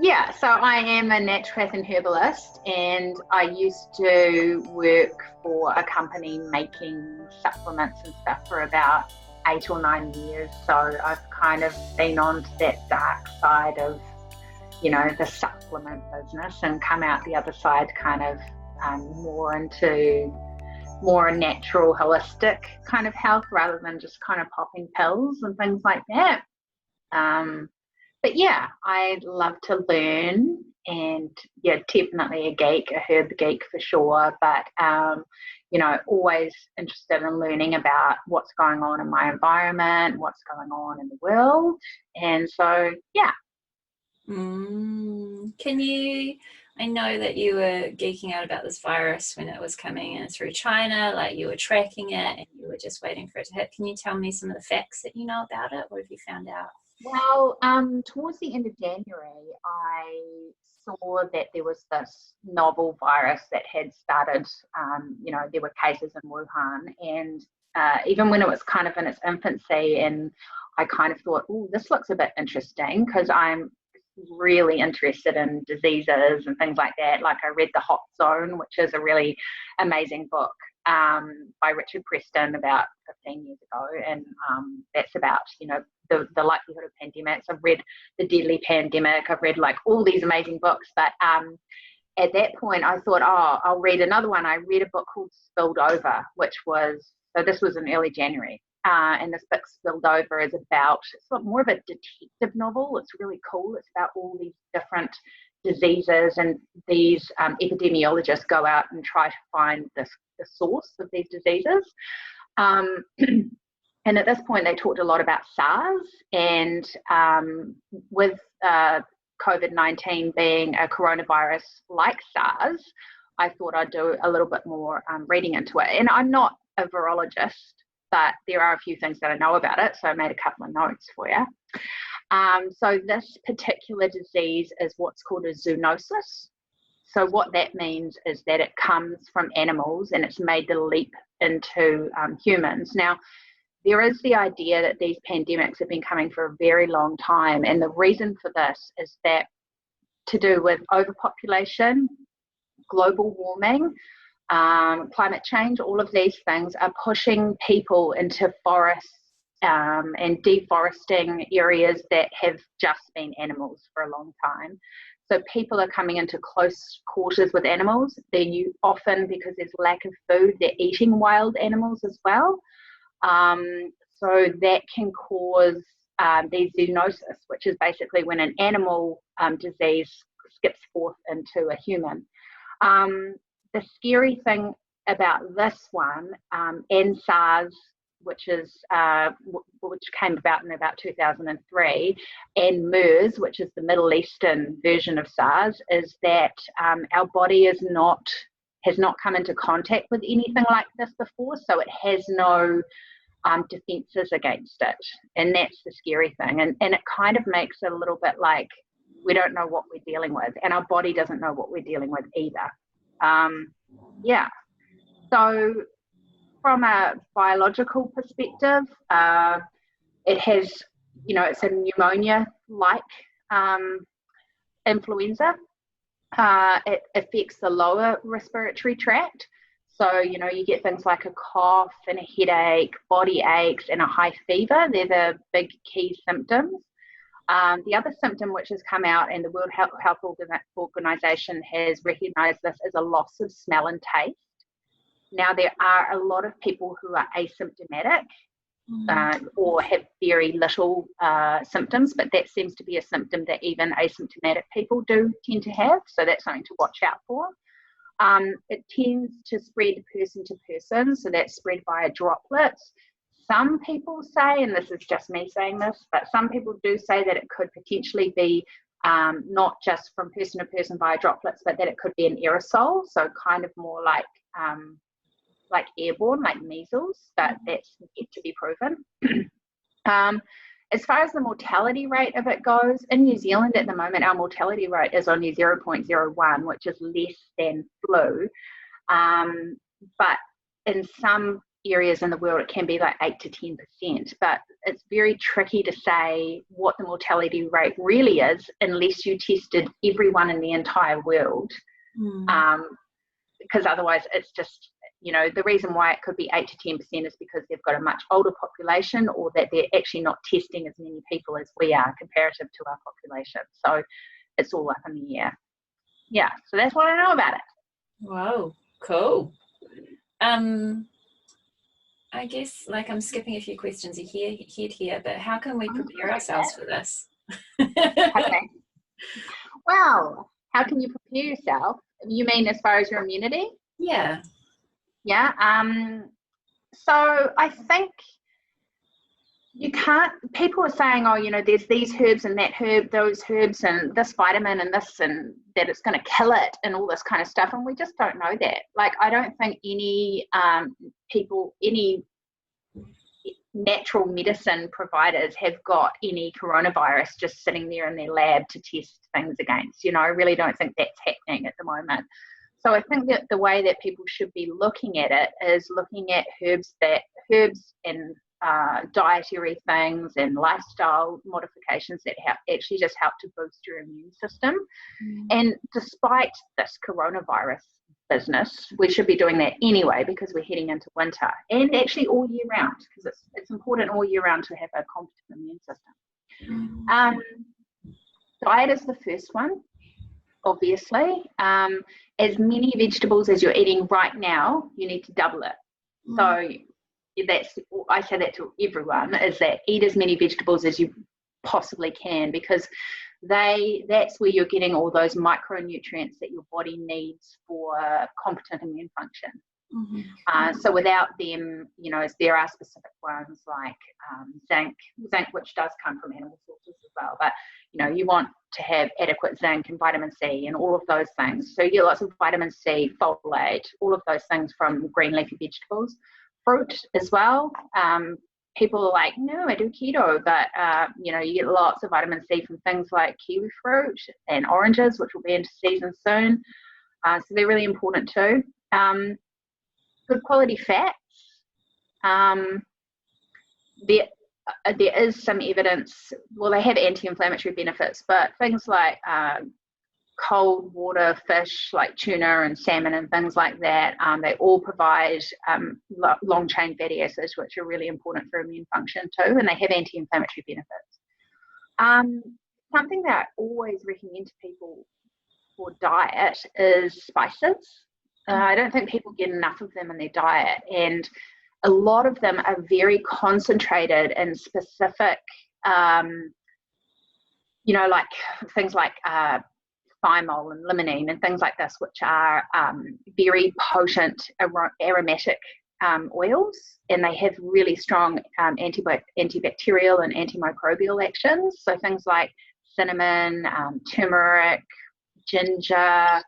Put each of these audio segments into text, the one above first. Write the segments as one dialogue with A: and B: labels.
A: Yeah, so I am a naturopath and herbalist, and I used to work for a company making supplements and stuff for about 8 or 9 years. So I've kind of been on to that dark side of, the supplement business and come out the other side kind of more into more natural, holistic kind of health rather than just kind of popping pills and things like that. Um, but yeah, I love to learn and yeah, definitely a geek, a herb geek for sure. But always interested in learning about what's going on in my environment, what's going on in the world. And so yeah.
B: Can you, I know that you were geeking out about this virus when it was coming in through China, like you were tracking it and you were just waiting for it to hit. Can you tell me some of the facts that you know about it? What have you found out?
A: Well, towards the end of January, I saw that there was this novel virus that had started. There were cases in Wuhan, and even when it was kind of in its infancy, and I kind of thought, oh, this looks a bit interesting because I'm really interested in diseases and things like that. Like I read The Hot Zone, which is a really amazing book by Richard Preston about 15 years ago, and that's about the likelihood of pandemics. I've read The Deadly Pandemic. I've read like all these amazing books, but at that point I thought, oh, I'll read another one. I read a book called Spilled Over, which was, so this was in early January. And this book Spilled Over is about, it's more of a detective novel. It's really cool. It's about all these different diseases, and these epidemiologists go out and try to find the source of these diseases. And at this point, they talked a lot about SARS, and with COVID-19 being a coronavirus like SARS, I thought I'd do a little bit more reading into it. And I'm not a virologist, but there are a few things that I know about it, so I made a couple of notes for you. So this particular disease is what's called a zoonosis. So what that means is that it comes from animals and it's made the leap into humans. Now, there is the idea that these pandemics have been coming for a very long time, and the reason for this is that to do with overpopulation, global warming, climate change, all of these things are pushing people into forests and deforesting areas that have just been animals for a long time. So people are coming into close quarters with animals. They're often, because there's lack of food, they're eating wild animals as well. So that can cause these zoonosis, which is basically when an animal disease skips forth into a human. The scary thing about this one and SARS, which came about in about 2003, and MERS, which is the Middle Eastern version of SARS, is that our body has not come into contact with anything like this before, so it has no defenses against it, and that's the scary thing. And it kind of makes it a little bit like we don't know what we're dealing with, and our body doesn't know what we're dealing with either. Yeah. So from a biological perspective, it has, it's a pneumonia-like influenza. It affects the lower respiratory tract. So, you get things like a cough and a headache, body aches, and a high fever. They're the big key symptoms. The other symptom which has come out, and the World Health Organization has recognized this, as a loss of smell and taste. Now, there are a lot of people who are asymptomatic or have very little symptoms, but that seems to be a symptom that even asymptomatic people do tend to have, so that's something to watch out for. It tends to spread person to person, so that's spread via droplets. Some people say, and this is just me saying this, but some people do say that it could potentially be not just from person to person via droplets, but that it could be an aerosol, so kind of more like airborne, like measles, but that's yet to be proven. As far as the mortality rate of it goes, in New Zealand at the moment, our mortality rate is only 0.01, which is less than flu. But in some areas in the world, it can be like 8 to 10%, but it's very tricky to say what the mortality rate really is unless you tested everyone in the entire world. Because otherwise it's just, you know, the reason why it could be 8 to 10% is because they've got a much older population, or that they're actually not testing as many people as we are comparative to our population. So it's all up in the air. Yeah, so that's what I know about it.
B: Wow, cool. I guess, like, I'm skipping a few questions ahead here, but how can we prepare ourselves for this?
A: Okay. Well, how can you prepare yourself? You mean as far as your immunity?
B: Yeah.
A: Yeah. So I think you can't, people are saying, oh, you know, there's these herbs and that herb, those herbs and this vitamin and this, and that it's going to kill it and all this kind of stuff. And we just don't know that. Like, I don't think any any natural medicine providers have got any coronavirus just sitting there in their lab to test things against. You know, I really don't think that's happening at the moment. So I think that the way that people should be looking at it is looking at herbs and dietary things and lifestyle modifications that actually just help to boost your immune system. And despite this coronavirus business, we should be doing that anyway, because we're heading into winter, and actually all year round, because it's important all year round to have a competent immune system. Diet is the first one, obviously. As many vegetables as you're eating right now, you need to double it. So I say that to everyone, is that eat as many vegetables as you possibly can, because that's where you're getting all those micronutrients that your body needs for competent immune function. So without them, you know, there are specific ones like zinc, which does come from animal sources as well, but you know, you want to have adequate zinc and vitamin C and all of those things. So you get lots of vitamin C, folate, all of those things from green leafy vegetables. Fruit as well. People are like, no, I do keto, but you know, you get lots of vitamin C from things like kiwi fruit and oranges, which will be into season soon. So they're really important too. Good quality fats. There is some evidence, well, they have anti-inflammatory benefits, but things like cold water fish like tuna and salmon and things like that, they all provide long chain fatty acids, which are really important for immune function too, and they have anti-inflammatory benefits. Something that I always recommend to people for diet is spices. I don't think people get enough of them in their diet, and a lot of them are very concentrated and specific, you know, like things like thymol and limonene and things like this, which are very potent aromatic oils, and they have really strong antibacterial and antimicrobial actions. So things like cinnamon, turmeric, ginger,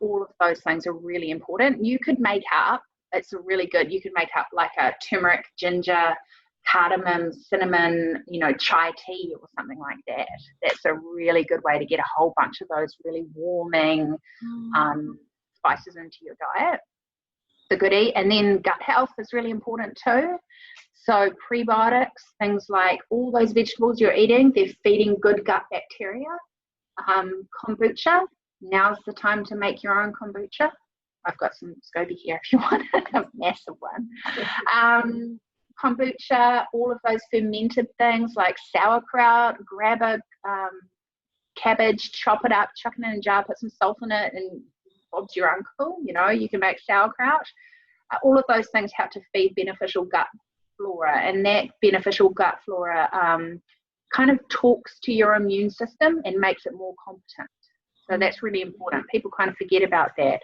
A: all of those things are really important. You could make up, you could make up like a turmeric, ginger, cardamom, cinnamon, you know, chai tea or something like that. That's a really good way to get a whole bunch of those really warming spices into your diet. The goodie. And then gut health is really important too. So prebiotics, things like all those vegetables you're eating, they're feeding good gut bacteria. Kombucha, now's the time to make your own kombucha. I've got some SCOBY here if you want a massive one. Kombucha, all of those fermented things like sauerkraut, grab a cabbage, chop it up, chuck it in a jar, put some salt in it, and Bob's your uncle. You know, you can make sauerkraut. All of those things help to feed beneficial gut flora, and that beneficial gut flora kind of talks to your immune system and makes it more competent. So that's really important. People kind of forget about that.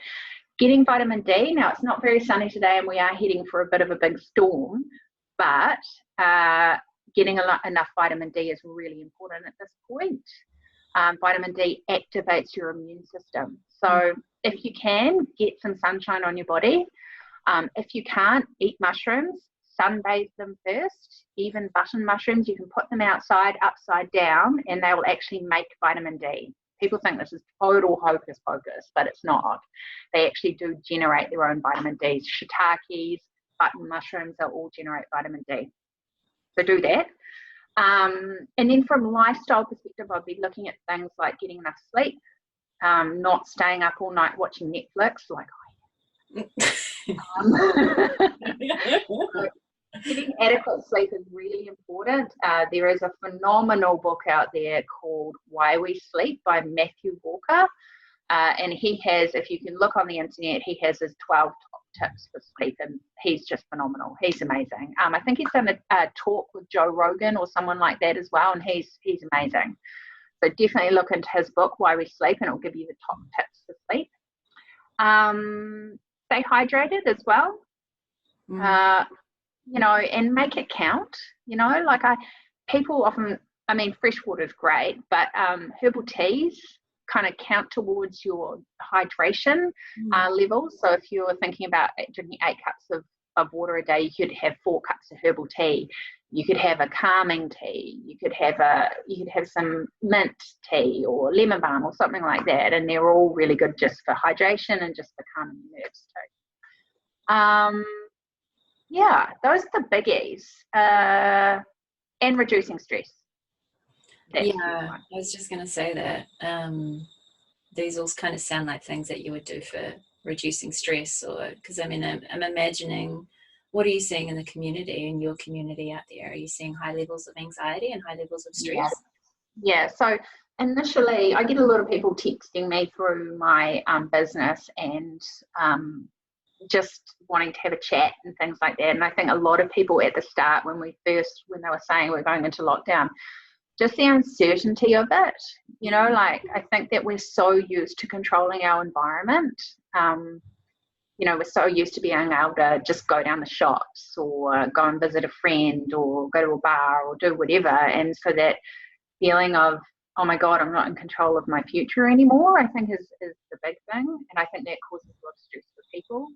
A: Getting vitamin D. Now, it's not very sunny today and we are heading for a bit of a big storm, but getting enough vitamin D is really important at this point. Vitamin D activates your immune system. So if you can, get some sunshine on your body. If you can't, eat mushrooms, sunbathe them first. Even button mushrooms, you can put them outside, upside down, and they will actually make vitamin D. People think this is total hocus pocus, but it's not. They actually do generate their own vitamin D. Shiitakes, button mushrooms, they'll all generate vitamin D. So do that. And then from a lifestyle perspective, I'll be looking at things like getting enough sleep, not staying up all night watching Netflix like so getting adequate sleep is really important. There is a phenomenal book out there called Why We Sleep by Matthew Walker. And he has, if you can look on the internet, he has his 12 top tips for sleep, and he's just phenomenal. He's amazing. I think he's done a talk with Joe Rogan or someone like that as well, and he's amazing. So definitely look into his book, Why We Sleep, and it'll give you the top tips for sleep. Stay hydrated as well. You know, and make it count. You know, like people often, I mean, fresh water is great, but herbal teas kind of count towards your hydration levels. So if you're thinking about drinking 8 cups of water a day, you could have 4 cups of herbal tea. You could have a calming tea. You could have some mint tea or lemon balm or something like that, and they're all really good just for hydration and just for calming the nerves too. Yeah, those are the biggies. And reducing stress.
B: Yeah, I was just going to say that these all kind of sound like things that you would do for reducing stress, or because I mean, I'm imagining, what are you seeing in the community, in your community out there? Are you seeing high levels of anxiety and high levels of stress?
A: Yeah. So initially, I get a lot of people texting me through my business and just wanting to have a chat and things like that. And I think a lot of people at the start, when they were saying we're going into lockdown, just the uncertainty of it, you know, like I think that we're so used to controlling our environment. You know, we're so used to being able to just go down the shops or go and visit a friend or go to a bar or do whatever. And so that feeling of, oh my God, I'm not in control of my future anymore, I think is the big thing. And I think that causes a lot of stress for people.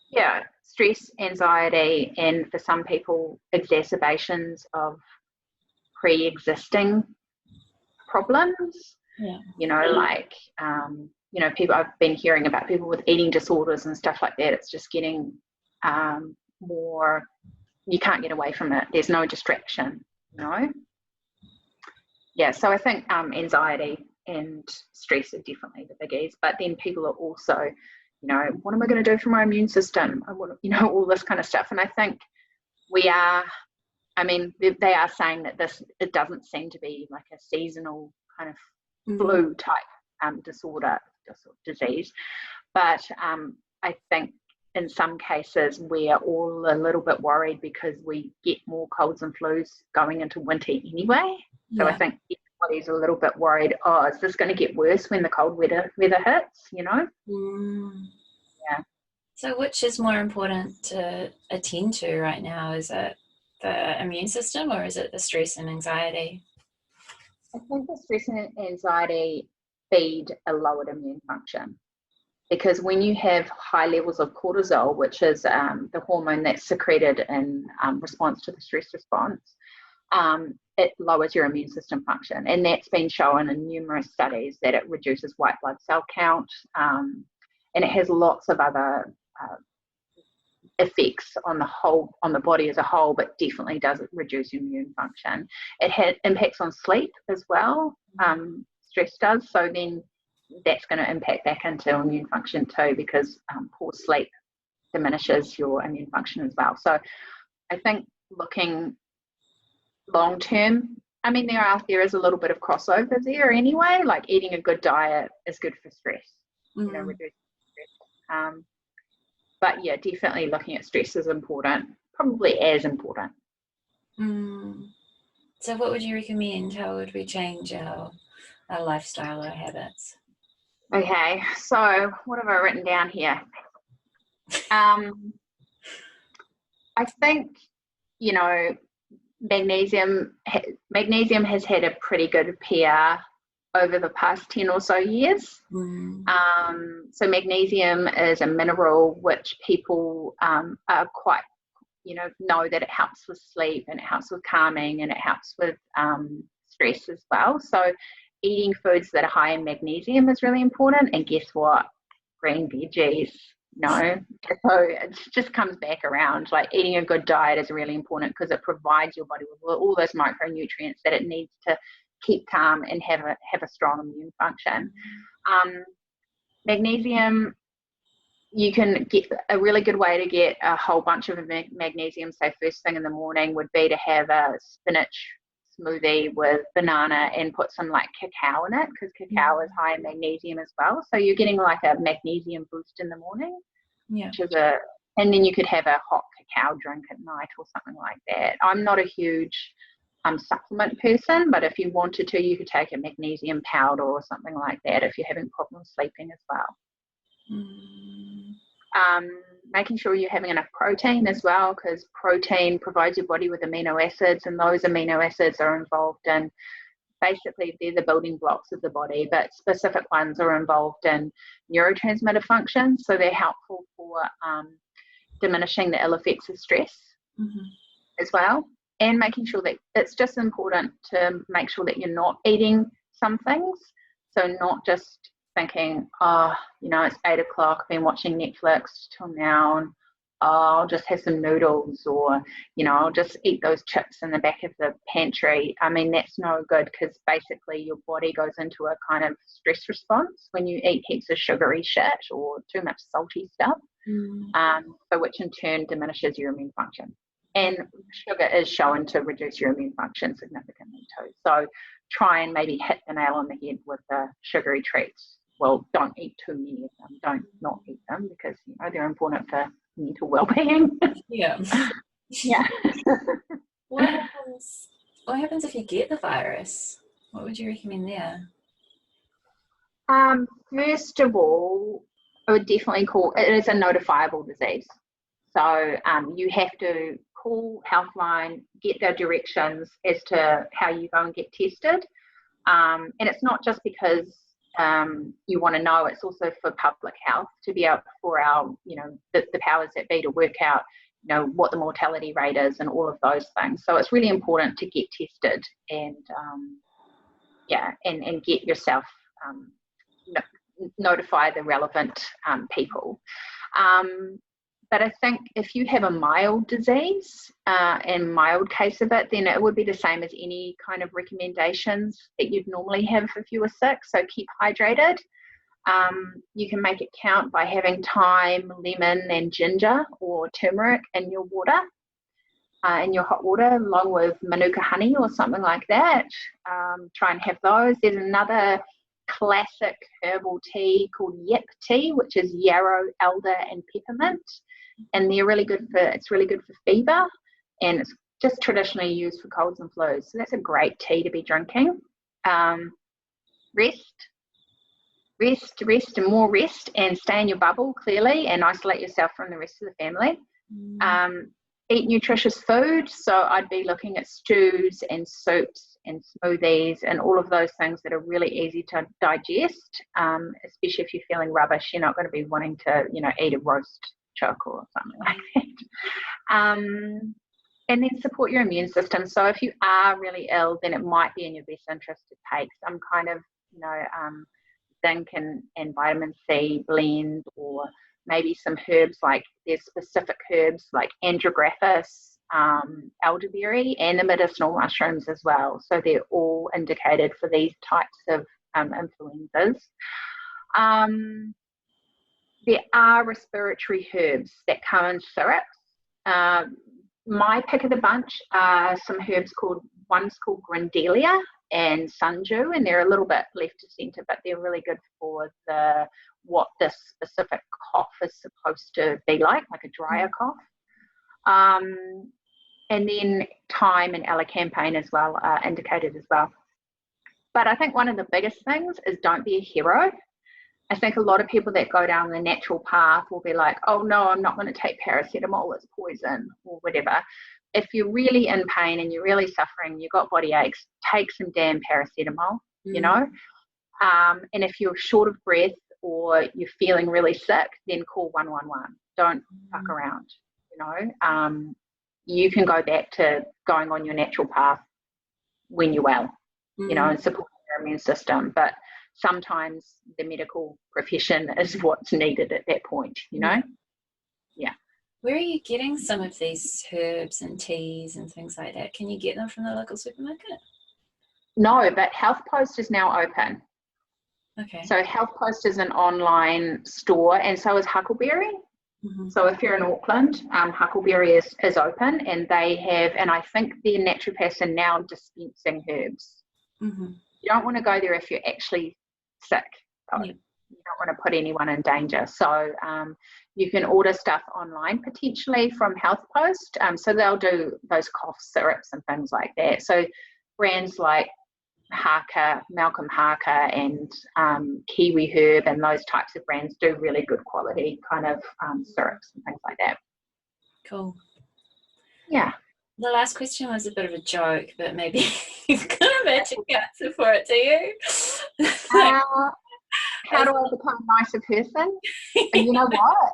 A: Yeah, stress, anxiety, and for some people, exacerbations of pre-existing problems.
B: Yeah.
A: You know, like, you know, people, I've been hearing about people with eating disorders and stuff like that. It's just getting more, you can't get away from it. There's no distraction, you know? Yeah, so I think anxiety and stress are definitely the biggies, but then people are also, you know, what am I going to do for my immune system? I want, you know, all this kind of stuff. And I think they are saying that it doesn't seem to be like a seasonal kind of flu type disease. But I think in some cases we're all a little bit worried because we get more colds and flus going into winter anyway. So I think everybody's a little bit worried, oh, is this going to get worse when the cold weather hits, you know? Yeah.
B: So which is more important to attend to right now? Is it the immune system or is it the stress and anxiety?
A: I think the stress and anxiety feed a lowered immune function, because when you have high levels of cortisol, which is the hormone that's secreted in response to the stress response, it lowers your immune system function. And that's been shown in numerous studies that it reduces white blood cell count, and it has lots of other effects on the body as a whole, but definitely does reduce immune function. It has impacts on sleep as well. Stress does, so then that's going to impact back into immune function too, because poor sleep diminishes your immune function as well. So I think looking long term, I mean, there is a little bit of crossover there anyway, like eating a good diet is good for stress, you know, reducing stress. But yeah, definitely looking at stress is important, probably as important.
B: So what would you recommend? How would we change our lifestyle, our habits?
A: Okay, so what have I written down here? I think, you know, magnesium has had a pretty good PR over the past 10 or so years. So magnesium is a mineral which people are quite, you know that it helps with sleep and it helps with calming and it helps with stress as well. So eating foods that are high in magnesium is really important. And guess what? Green veggies, So it just comes back around. Like eating a good diet is really important because it provides your body with all those micronutrients that it needs to keep calm and have a strong immune function. Magnesium, you can get a really good way to get a whole bunch of magnesium, say first thing in the morning, would be to have a spinach smoothie with banana and put some like cacao in it, because cacao is high in magnesium as well. So you're getting like a magnesium boost in the morning, which is and then you could have a hot cacao drink at night or something like that. I'm not a huge supplement person, but if you wanted to, you could take a magnesium powder or something like that if you're having problems sleeping as well. Making sure you're having enough protein as well, because protein provides your body with amino acids, and those amino acids are involved in, basically they're the building blocks of the body, but specific ones are involved in neurotransmitter function, so they're helpful for diminishing the ill effects of stress as well. And making sure that it's just important to make sure that you're not eating some things, so not just thinking, it's 8 o'clock, I've been watching Netflix till now, and I'll just have some noodles, or I'll just eat those chips in the back of the pantry. I mean, that's no good, because basically your body goes into a kind of stress response when you eat heaps of sugary shit or too much salty stuff, so which in turn diminishes your immune function. And sugar is shown to reduce your immune function significantly too. So try and maybe hit the nail on the head with the sugary treats. Well, don't eat too many of them. Don't not eat them, because they're important for mental well-being.
B: Yeah. What happens if you get the virus? What would you recommend there?
A: First of all, I would definitely it is a notifiable disease. So you have to call Healthline, get their directions as to how you go and get tested. And it's not just because you want to know, it's also for public health, to be able for our, the powers that be to work out, what the mortality rate is and all of those things. So it's really important to get tested and get yourself, notify the relevant people. But I think if you have a mild disease and mild case of it, then it would be the same as any kind of recommendations that you'd normally have if you were sick. So keep hydrated. You can make it count by having thyme, lemon and ginger or turmeric in your water, in your hot water, along with manuka honey or something like that. Try and have those. There's another classic herbal tea called yip tea, which is yarrow, elder and peppermint. And they're really good for fever, and it's just traditionally used for colds and flus. So that's a great tea to be drinking. Rest and more rest, and stay in your bubble clearly, and isolate yourself from the rest of the family. Eat nutritious food. So I'd be looking at stews and soups and smoothies and all of those things that are really easy to digest, especially if you're feeling rubbish. You're not going to be wanting to, eat a roast chook or something like that. And then support your immune system. So if you are really ill, then it might be in your best interest to take some kind of, zinc and vitamin C blend, or maybe some herbs, like there's specific herbs like andrographis, elderberry, and the medicinal mushrooms as well. So they're all indicated for these types of influenzas. There are respiratory herbs that come in syrups. My pick of the bunch are some herbs one's called Grindelia and Sundew, and they're a little bit left to centre, but they're really good for what this specific cough is supposed to be like a drier cough. And then thyme and elecampane as well are indicated as well. But I think one of the biggest things is don't be a hero. I think a lot of people that go down the natural path will be like, oh no, I'm not going to take paracetamol, it's poison or whatever. If you're really in pain and you're really suffering, you've got body aches, take some damn paracetamol, and if you're short of breath or you're feeling really sick, then call 111. Don't fuck around, you can go back to going on your natural path when you're well, and support your immune system. But sometimes the medical profession is what's needed at that point, you know? Yeah.
B: Where are you getting some of these herbs and teas and things like that? Can you get them from the local supermarket?
A: No, but Health Post is now open.
B: Okay.
A: So Health Post is an online store, and so is Huckleberry. So if you're in Auckland, Huckleberry is open, and they have, and I think their naturopaths are now dispensing herbs. You don't want to go there if you're actually sick. You don't want to put anyone in danger. So you can order stuff online potentially from Health Post. So they'll do those cough syrups and things like that. So brands like Harker, Malcolm Harker, and Kiwi Herb, and those types of brands do really good quality kind of syrups and things like that.
B: Cool.
A: Yeah.
B: The last question was a bit of a joke, but maybe you've got a magic answer for it, do you?
A: How do I become a nicer person? And you know what?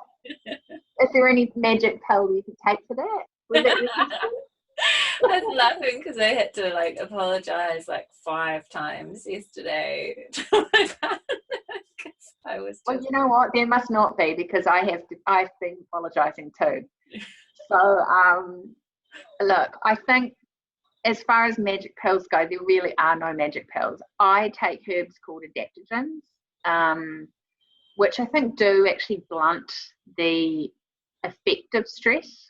A: Is there any magic pill you could take for that? Was that your question?
B: I was laughing because I had to like apologize like 5 times yesterday to my partner. I was just...
A: Well, you know what? There must not be, because I've been apologizing too. So look, I think as far as magic pills go, there really are no magic pills. I take herbs called adaptogens, which I think do actually blunt the effect of stress.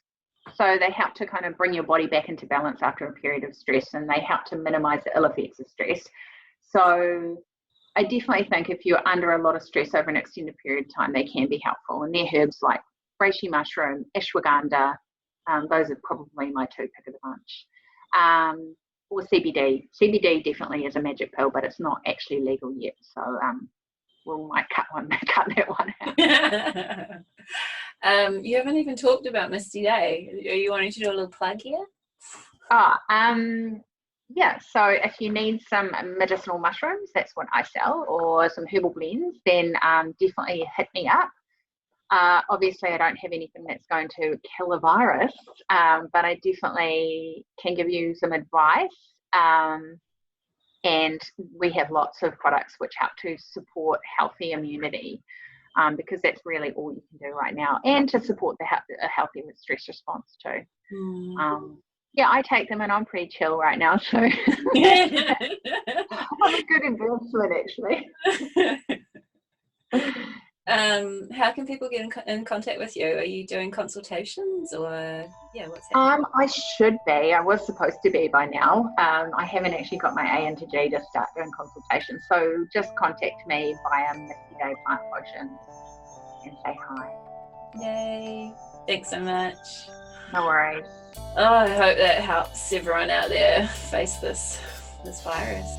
A: So they help to kind of bring your body back into balance after a period of stress, and they help to minimize the ill effects of stress. So I definitely think if you're under a lot of stress over an extended period of time, they can be helpful. And they're herbs like reishi mushroom, ashwagandha. Those are probably my 2 pick of the bunch. Or CBD. CBD definitely is a magic pill, but it's not actually legal yet. So we might cut that one out.
B: You haven't even talked about Misty Day. Are you wanting to do a little plug here?
A: Yeah, so if you need some medicinal mushrooms, that's what I sell, or some herbal blends, then definitely hit me up. Obviously, I don't have anything that's going to kill a virus, but I definitely can give you some advice. And we have lots of products which help to support healthy immunity, because that's really all you can do right now, and to support a healthy stress response too. Yeah, I take them and I'm pretty chill right now, so I'm a good investment actually.
B: How can people get in contact with you? Are you doing consultations, or what's happening?
A: I should be. I was supposed to be by now. I haven't actually got my A into G to start doing consultations, so just contact me via Misty Day Plant Potions and say hi.
B: Yay! Thanks so much.
A: No worries.
B: Oh, I hope that helps everyone out there face this virus.